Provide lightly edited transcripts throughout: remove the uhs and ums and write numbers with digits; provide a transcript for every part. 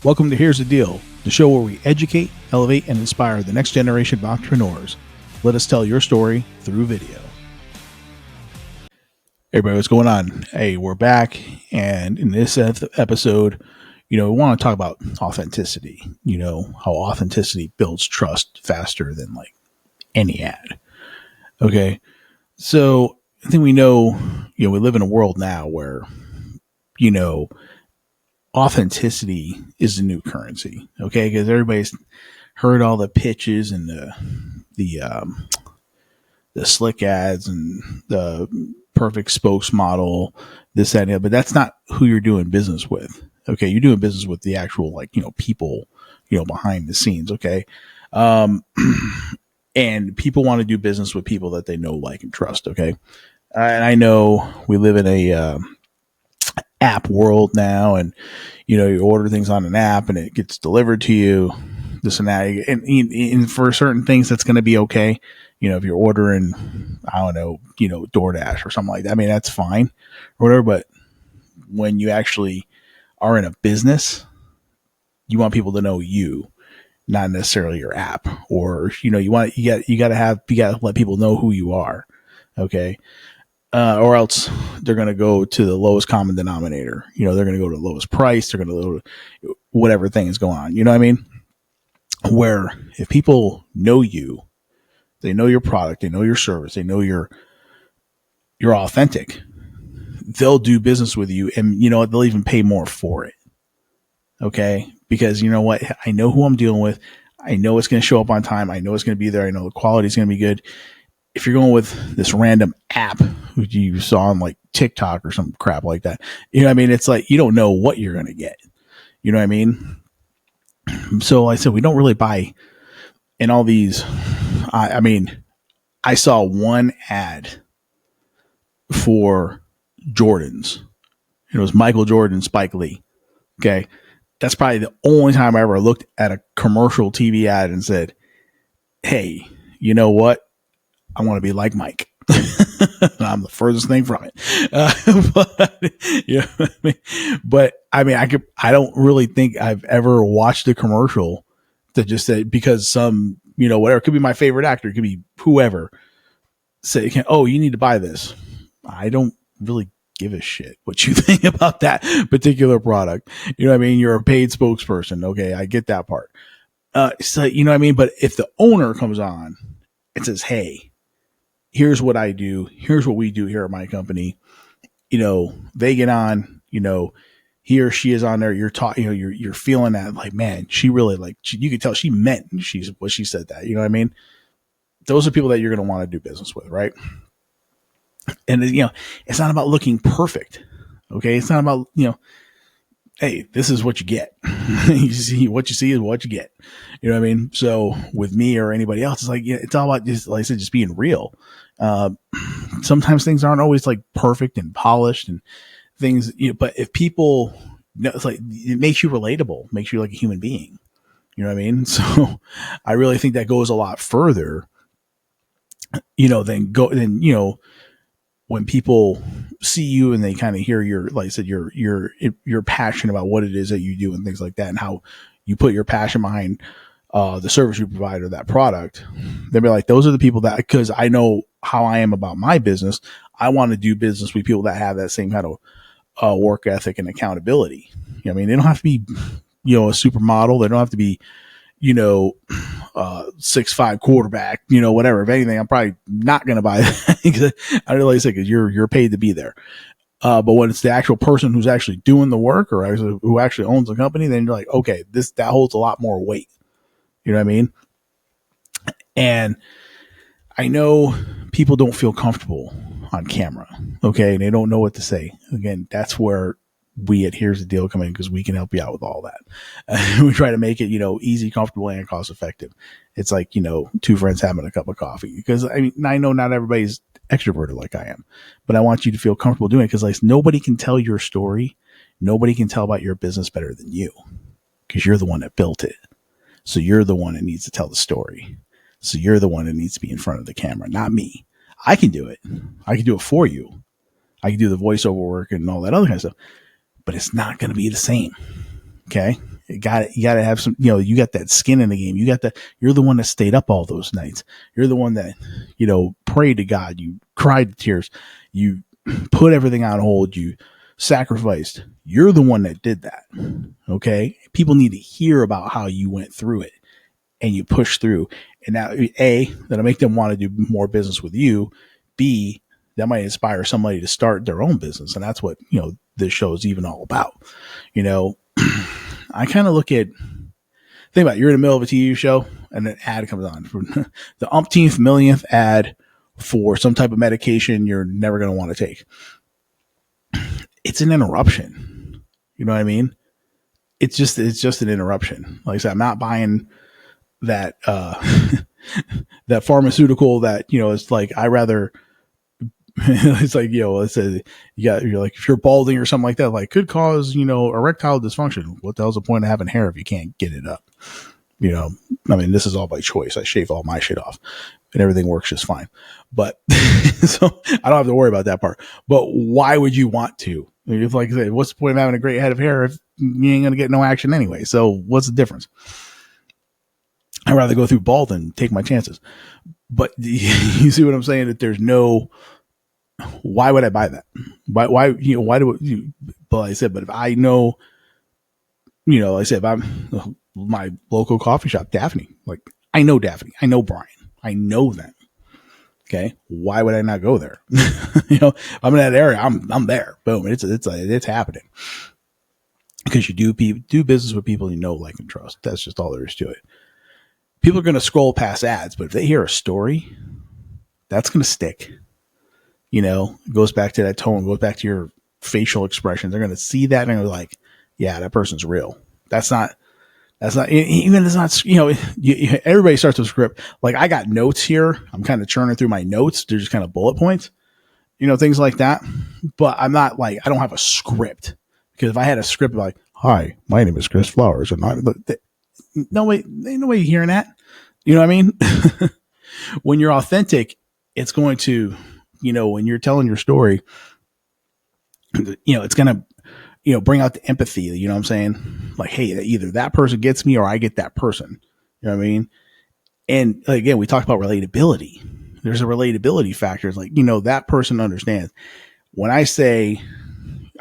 Welcome to Here's the Deal, the show where we educate, elevate, and inspire the next generation of entrepreneurs. Let us tell your story through video. Everybody, what's going on? Hey, we're back, and in this episode, we want to talk about authenticity. How authenticity builds trust faster than like any ad. Okay, so I think we know, we live in a world now where, authenticity is the new currency. Okay, because everybody's heard all the pitches and the slick ads and the perfect spokesmodel, this, that, and the other, but that's not who you're doing business with. Okay, you're doing business with the actual people, behind the scenes. Okay, and people want to do business with people that they know, like, and trust. Okay, and I know we live in a app world now, and you order things on an app and it gets delivered to you, this and that, and for certain things that's going to be okay. If you're ordering, I don't know, DoorDash or something like that, I mean, that's fine or whatever. But when you actually are in a business, you want people to know you, not necessarily your app, or you got to let people know who you are. Okay. Or else they're going to go to the lowest common denominator. They're going to go to the lowest price. They're going to go to whatever thing is going on. You know what I mean? Where if people know you, they know your product, they know your service, they know you're authentic, they'll do business with you, and they'll even pay more for it. Okay? Because you know what? I know who I'm dealing with. I know it's going to show up on time. I know it's going to be there. I know the quality is going to be good. If you're going with this random app who you saw on like TikTok or some crap like that, what I mean? It's like, you don't know what you're going to get. You know what I mean? So like I said, we don't really buy in all these. I mean, I saw one ad for Jordans. It was Michael Jordan, Spike Lee. Okay. That's probably the only time I ever looked at a commercial TV ad and said, hey, you know what? I want to be like Mike. I'm the furthest thing from it. But I don't really think I've ever watched a commercial that just said, because some, whatever, it could be my favorite actor, it could be whoever, say, oh, you need to buy this. I don't really give a shit what you think about that particular product. You know what I mean? You're a paid spokesperson. Okay. I get that part. So, you know what I mean? But if the owner comes on and says, hey, here's what I do, here's what we do here at my company, they get on, he or she is on there, you're talking, you're feeling that, like, man, she really, like, you could tell she meant what she said that, you know what I mean? Those are people that you're going to want to do business with, right? And it's not about looking perfect. Okay. It's not about, hey, this is what you get. You see, what you see is what you get. You know what I mean? So with me or anybody else, it's like, it's all about, just like I said, just being real. Sometimes things aren't always like perfect and polished and things, but if people know, it's like, it makes you relatable, makes you like a human being. You know what I mean? So I really think that goes a lot further, than when people see you and they kind of hear your, like I said, you're passionate about what it is that you do and things like that, and how you put your passion behind the service you provide or that product. They'll be like, those are the people that, because I know how I am about my business, I want to do business with people that have that same kind of work ethic and accountability. I mean, they don't have to be, a supermodel. They don't have to be, 6'5" quarterback, whatever. If anything, I'm probably not going to buy that. I really say, because you're paid to be there. But when it's the actual person who's actually doing the work, or who actually owns the company, then you're like, okay, that holds a lot more weight. You know what I mean? And I know people don't feel comfortable on camera. Okay. And they don't know what to say. Again, that's where we at Here's the Deal come in, because we can help you out with all that. We try to make it, easy, comfortable, and cost effective. It's like, two friends having a cup of coffee, because I know not everybody's extroverted like I am, but I want you to feel comfortable doing it, because like, nobody can tell your story. Nobody can tell about your business better than you, because you're the one that built it. So you're the one that needs to tell the story. So you're the one that needs to be in front of the camera, not me. I can do it. I can do it for you. I can do the voiceover work and all that other kind of stuff, but it's not going to be the same. Okay. You gotta have some, you got that skin in the game. You're the one that stayed up all those nights. You're the one that, prayed to God. You cried tears. You put everything on hold. You sacrificed. You're the one that did that. Okay. People need to hear about how you went through it and you push through. And now, A, that'll make them want to do more business with you. B, that might inspire somebody to start their own business. And that's what, this show is even all about. I kind of look at, think about it, you're in the middle of a TV show and an ad comes on for the umpteenth millionth ad for some type of medication you're never going to want to take. It's an interruption. You know what I mean? It's just an interruption. Like I said, I'm not buying that, that pharmaceutical that, it's like, I rather, it's like, let's say you're like, if you're balding or something like that, like could cause, erectile dysfunction. What the hell's the point of having hair if you can't get it up? I mean, this is all by choice. I shave all my shit off and everything works just fine. But so I don't have to worry about that part. But why would you want to? If, like I said, what's the point of having a great head of hair if you ain't going to get no action anyway? So what's the difference? I'd rather go through bald than take my chances. But you see what I'm saying? That there's no, why would I buy that? Why do you, but I said, but if I know, I said, if I'm my local coffee shop, Daphne, like I know Daphne, I know Brian, I know them. Okay. Why would I not go there? I'm in that area. I'm there. Boom. It's happening because you do business with people you know, like, and trust. That's just all there is to it. People are going to scroll past ads, but if they hear a story, that's going to stick. It goes back to that tone, goes back to your facial expressions. They're going to see that and they're like, yeah, that person's real. That's not, even it's not, everybody starts with a script. Like I got notes here. I'm kind of churning through my notes. They're just kind of bullet points, things like that. But I'm not like, I don't have a script because if I had a script like, hi, my name is Chris Flowers. And no way, ain't no way hearing that. You know what I mean? When you're authentic, it's going to, when you're telling your story, it's going to, bring out the empathy. You know what I'm saying? Like, hey, either that person gets me or I get that person. You know what I mean? And again, we talked about relatability. There's a relatability factor. It's like, that person understands. When I say,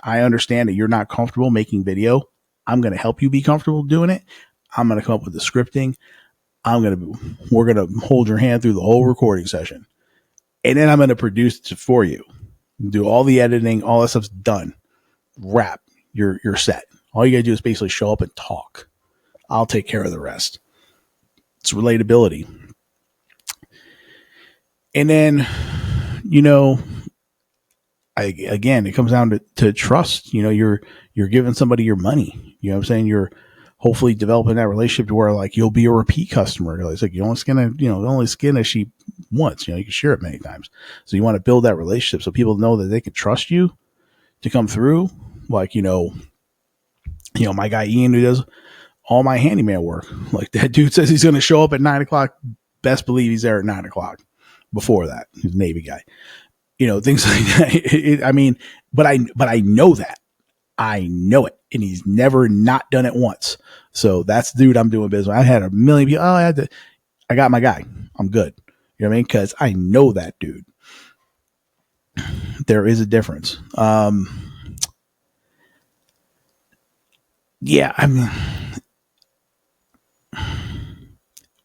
I understand that you're not comfortable making video, I'm going to help you be comfortable doing it. I'm going to come up with the scripting. We're going to hold your hand through the whole recording session. And then I'm going to produce it for you. Do all the editing, all that stuff's done. Wrap. You're set. All you got to do is basically show up and talk. I'll take care of the rest. It's relatability. And then, again, it comes down to trust. You're giving somebody your money. You know what I'm saying? You're hopefully developing that relationship to where like you'll be a repeat customer. It's like you only skin a sheep once. You can share it many times. So you want to build that relationship so people know that they can trust you to come through. Like my guy Ian, who does all my handyman work. Like that dude says he's going to show up at 9:00. Best believe he's there at 9:00. Before that, he's a Navy guy. Things like that. But I know that. I know it. And he's never not done it once. So that's the dude I'm doing business with. I had a million people. I got my guy. I'm good. You know what I mean? Because I know that dude. There is a difference. Yeah,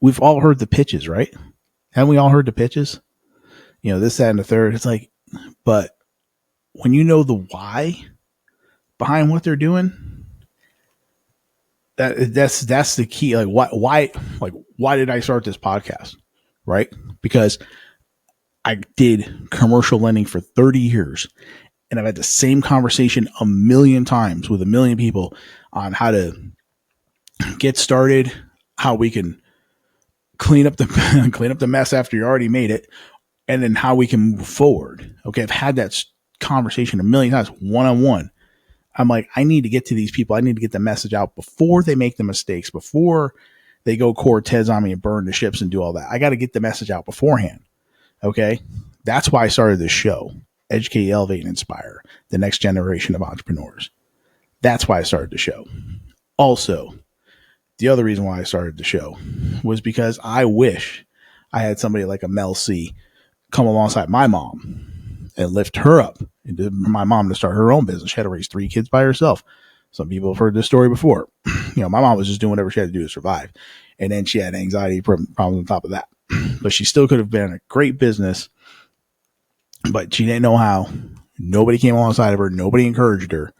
we've all heard the pitches, right? Haven't we all heard the pitches? This, that, and the third. It's like, but when you know the why behind what they're doing, that's the key. Like why did I start this podcast? Right? Because I did commercial lending for 30 years and I've had the same conversation a million times with a million people on how to get started, how we can clean up the mess after you already made it, and then how we can move forward. Okay. I've had that conversation a million times, one-on-one. I'm like, I need to get to these people. I need to get the message out before they make the mistakes, before they go Cortez on me and burn the ships and do all that. I got to get the message out beforehand. Okay. That's why I started this show. Educate, elevate, and inspire the next generation of entrepreneurs. That's why I started the show. Also, the other reason why I started the show was because I wish I had somebody like a Mel C come alongside my mom and lift her up. And my mom to start her own business. She had to raise 3 kids by herself. Some people have heard this story before. My mom was just doing whatever she had to do to survive. And then she had anxiety problems on top of that. But she still could have been a great business, but she didn't know how. Nobody came alongside of her. Nobody encouraged her.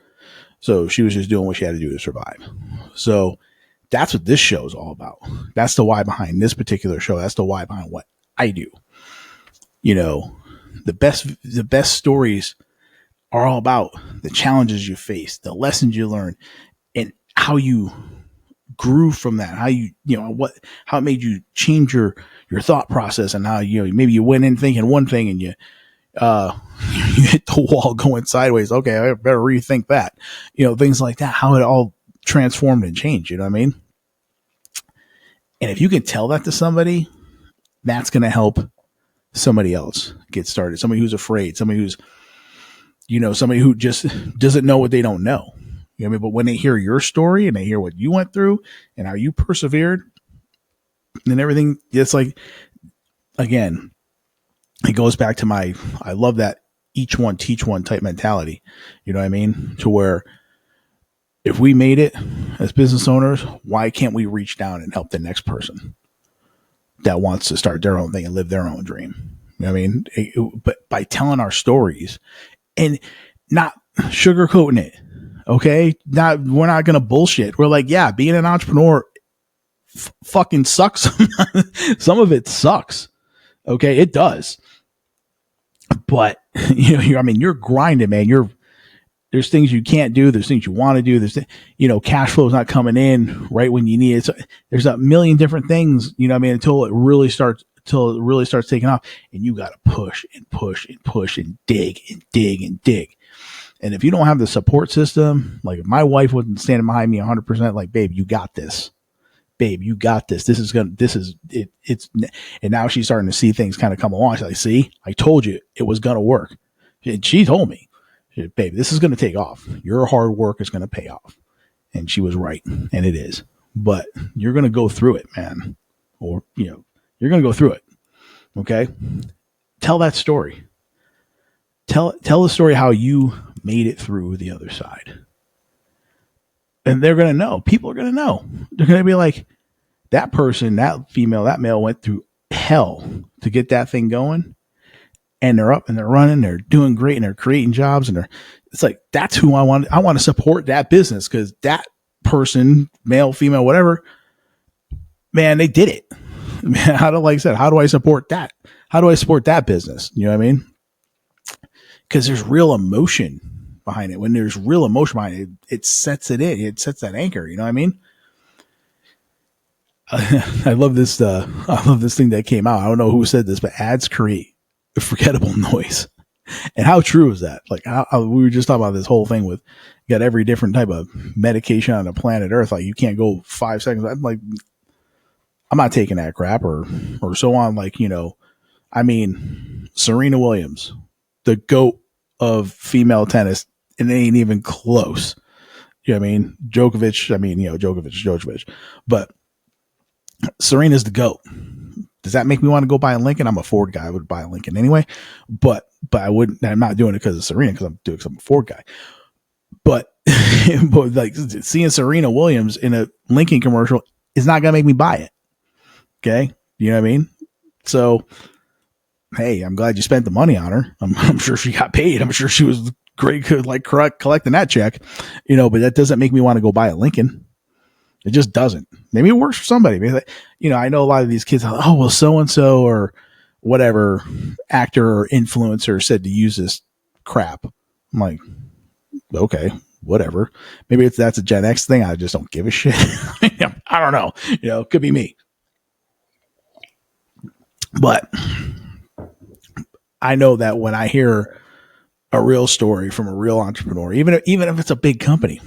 So she was just doing what she had to do to survive. So that's what this show is all about. That's the why behind this particular show. That's the why behind what I do. The best stories are all about the challenges you face, the lessons you learn, and how you grew from that. How how it made you change your thought process, and how maybe you went in thinking one thing and you hit the wall going sideways. Okay, I better rethink that. Things like that. How it all transformed and changed. You know what I mean? And if you can tell that to somebody, that's going to help somebody else get started. Somebody who's afraid. Somebody who's somebody who just doesn't know what they don't know. You know what I mean? But when they hear your story and they hear what you went through and how you persevered and everything, it's like, again, it goes back to I love that each one teach one type mentality. You know what I mean? To where if we made it as business owners, why can't we reach down and help the next person that wants to start their own thing and live their own dream? You know what I mean? But by telling our stories and not sugarcoating it, okay? We're not going to bullshit. We're like, yeah, being an entrepreneur fucking sucks. Some of it sucks. Okay, it does. But you're grinding, man. There's things you can't do. There's things you want to do. There's cash flow is not coming in right when you need it. So there's a million different things. Until it really starts taking off, and you got to push and push and push and dig and dig and dig. And if you don't have the support system, like if my wife wasn't standing behind me 100%, like, babe, you got this. Babe, you got this. This is it. And now she's starting to see things kind of come along. She's like, see, I told you it was going to work. And she told me, babe, this is going to take off. Your hard work is going to pay off. And she was right. And it is. But you're going to go through it, man. Or, you're going to go through it. Okay. Tell that story. Tell the story how you made it through the other side. And they're going to know. People are going to know. They're going to be like, that person, that female, that male went through hell to get that thing going. And they're up and they're running. They're doing great and they're creating jobs. And it's like, that's who I want. I want to support that business because that person, male, female, whatever, man, they did it. Man, like I said, how do I support that? How do I support that business? You know what I mean? Because there's real emotion behind it. When there's real emotion behind it, it sets it in. It sets that anchor. You know what I mean? I love this. I love this thing that came out. I don't know who said this, but ads create a forgettable noise. And how true is that? Like how we were just talking about this whole thing with you got every different type of medication on the planet Earth. Like you can't go 5 seconds. I'm like, I'm not taking that crap or so on. Like, Serena Williams, the GOAT of female tennis, and it ain't even close. You know what I mean? Djokovic, but Serena's the GOAT. Does that make me want to go buy a Lincoln? I'm a Ford guy. I would buy a Lincoln anyway, but I wouldn't. I'm not doing it because of Serena, because I'm doing it because I'm a Ford guy. But like seeing Serena Williams in a Lincoln commercial is not gonna make me buy it. Okay, you know what I mean? So, hey, I'm glad you spent the money on her. I'm sure she got paid. I'm sure she was great, like collecting that check. But that doesn't make me want to go buy a Lincoln. It just doesn't. Maybe it works for somebody. Maybe, I know a lot of these kids. Oh, well, so and so or whatever actor or influencer said to use this crap. I'm like, okay, whatever. Maybe that's a Gen X thing. I just don't give a shit. I don't know. It could be me. But I know that when I hear a real story from a real entrepreneur, even if it's a big company,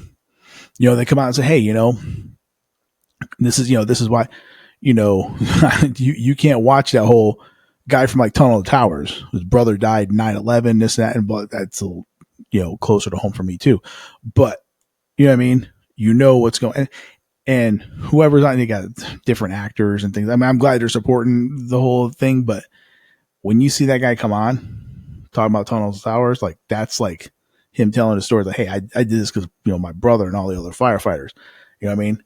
they come out and say, hey, this is why, you can't watch that whole guy from like Tunnel of Towers. His brother died 9/11, this, that, and but that's a closer to home for me too. But you know what I mean? What's going on. And whoever's on, they got different actors and things. I mean, I'm glad they're supporting the whole thing, but when you see that guy come on talking about tunnels towers, like that's like him telling the story like, hey, I did this because my brother and all the other firefighters. You know what I mean?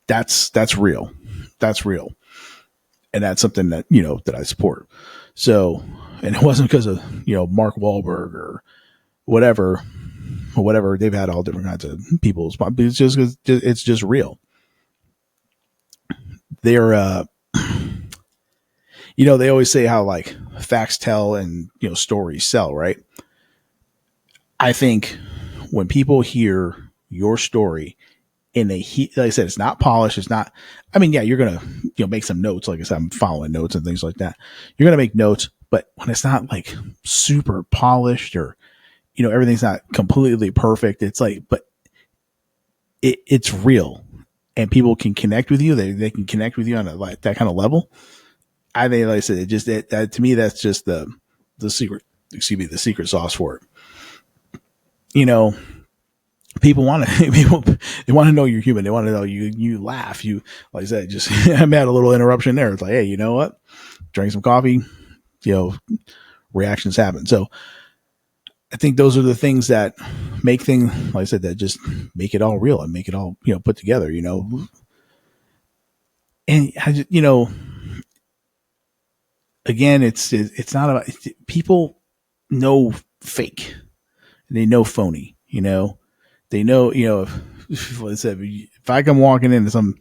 That's real. That's real. And that's something that that I support. So, and it wasn't because of Mark Wahlberg or whatever. They've had all different kinds of people. It's just because it's just real. They're they always say how like facts tell and stories sell, right? I think when people hear your story and like I said, it's not polished, it's not, I mean, yeah, you're gonna make some notes. Like I said, I'm following notes and things like that. You're gonna make notes, but when it's not like super polished or everything's not completely perfect, it's like, but it's real and people can connect with you. They can connect with you on like that kind of level. I think, like I said, that to me, that's just the secret, the secret sauce for it. People want to, they want to know you're human. They want to know you laugh. You, like I said, just, I had a little interruption there. It's like, hey, you know what? Drink some coffee, reactions happen. So I think those are the things that make things, like I said, that just make it all real and make it all, put together, and I just, again, it's not about people know fake. They know phony, they know, let's say if I come walking into some,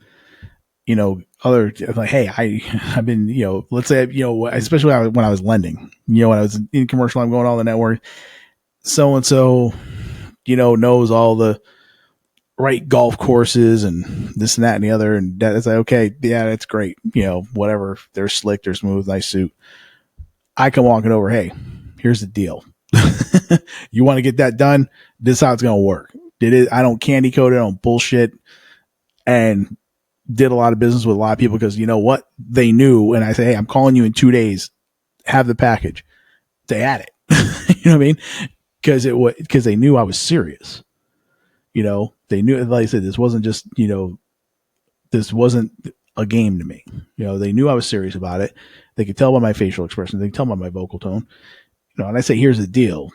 other, like, hey, I've been, let's say, especially when I was lending, when I was in commercial, I'm going on the network, so-and-so, knows all the right golf courses and this and that and the other. And that's like, okay, yeah, that's great. Whatever. They're slick, they're smooth, nice suit. I come walking over, hey, here's the deal. You want to get that done? This is how it's going to work. I don't candy coat it, I don't bullshit. And did a lot of business with a lot of people because you know what? They knew. And I say, hey, I'm calling you in 2 days. Have the package. They had it. You know what I mean? Because they knew I was serious. They knew, like I said, this wasn't just, this wasn't a game to me. They knew I was serious about it. They could tell by my facial expression. They could tell by my vocal tone. And I say, here's the deal.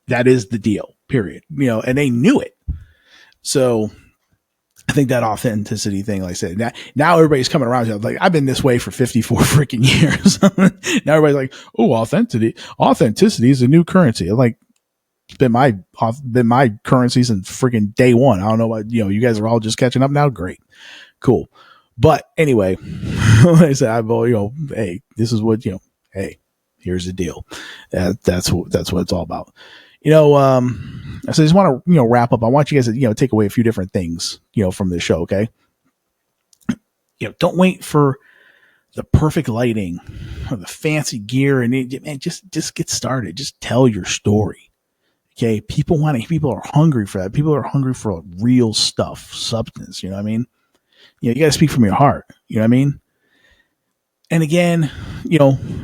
That is the deal, period. And they knew it. So I think that authenticity thing, like I said, now everybody's coming around. Like, I've been this way for 54 freaking years. Now everybody's like, oh, authenticity is a new currency. I'm like, it's been my currency since freaking day one. I don't know what, you guys are all just catching up now. Great. Cool. But anyway, like I said, hey, this is what, hey, here's the deal. That's what it's all about. So I just want to, wrap up. I want you guys to, take away a few different things, from this show. Okay. Don't wait for the perfect lighting or the fancy gear and just get started. Just tell your story. Okay. People are hungry for that. People are hungry for real stuff, substance. You know what I mean? You got to speak from your heart. You know what I mean? And again,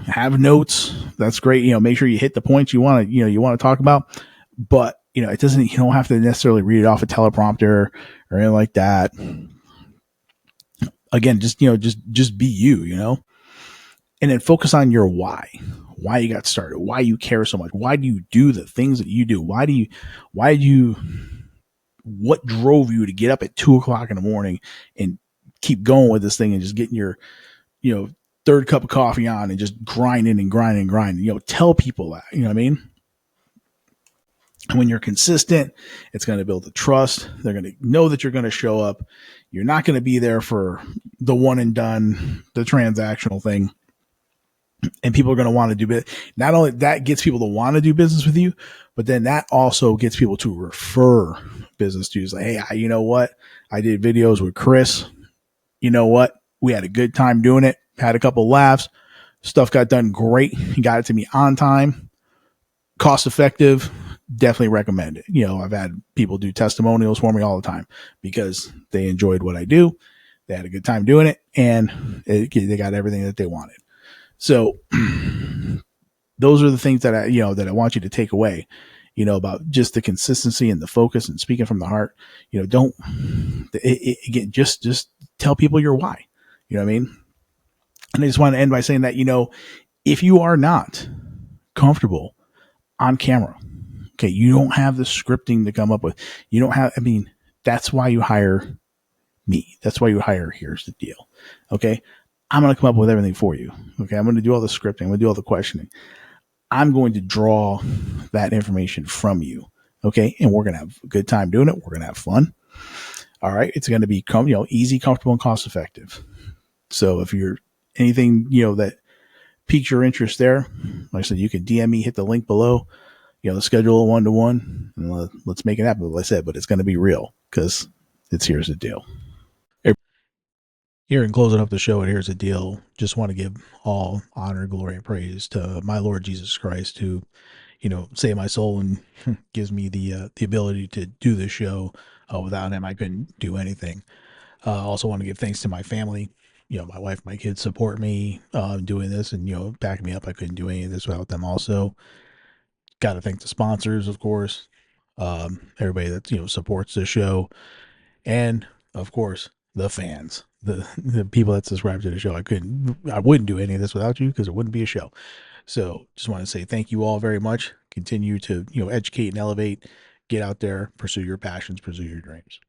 have notes. That's great. Make sure you hit the points you want to talk about, but it doesn't, you don't have to necessarily read it off a teleprompter or anything like that. Again, just be you, and then focus on your why you got started, why you care so much. Why do you do the things that you do? What drove you to get up at 2:00 in the morning and keep going with this thing and just getting your, third cup of coffee on and just grinding and grinding and grinding, tell people that, you know what I mean? And when you're consistent, it's going to build the trust. They're going to know that you're going to show up. You're not going to be there for the one and done, the transactional thing. And people are going to want to do it. Not only that gets people to want to do business with you, but then that also gets people to refer business to you. It's like, hey, you know what? I did videos with Chris. You know what? We had a good time doing it. Had a couple laughs. Stuff got done great. He got it to me on time. Cost effective. Definitely recommend it. I've had people do testimonials for me all the time because they enjoyed what I do. They had a good time doing it and they got everything that they wanted. So those are the things that I want you to take away, about just the consistency and the focus and speaking from the heart. Don't again, just tell people your why. You know what I mean? And I just want to end by saying that, if you are not comfortable on camera, okay, you don't have the scripting to come up with. You don't have, that's why you hire me. That's why you hire Here's the Deal. Okay. I'm going to come up with everything for you. Okay. I'm going to do all the scripting. I'm going to do all the questioning. I'm going to draw that information from you. Okay. And we're going to have a good time doing it. We're going to have fun. All right. It's going to be, easy, comfortable, and cost effective. So if you're anything, that piques your interest there, like I said, you can DM me, hit the link below, the schedule a 1-to-1, and let's make it happen. Like I said, but it's going to be real because it's Here's the Deal. Here in closing up the show, and Here's the Deal, just want to give all honor, glory, and praise to my Lord Jesus Christ, who, saved my soul and gives me the ability to do this show. Without him, I couldn't do anything. Also want to give thanks to my family. My wife, my kids support me doing this and, backing me up. I couldn't do any of this without them also. Got to thank the sponsors, of course. Everybody that, supports the show. And, of course, the fans, the people that subscribe to the show. I wouldn't do any of this without you because it wouldn't be a show. So just want to say thank you all very much. Continue to, educate and elevate. Get out there, pursue your passions, pursue your dreams.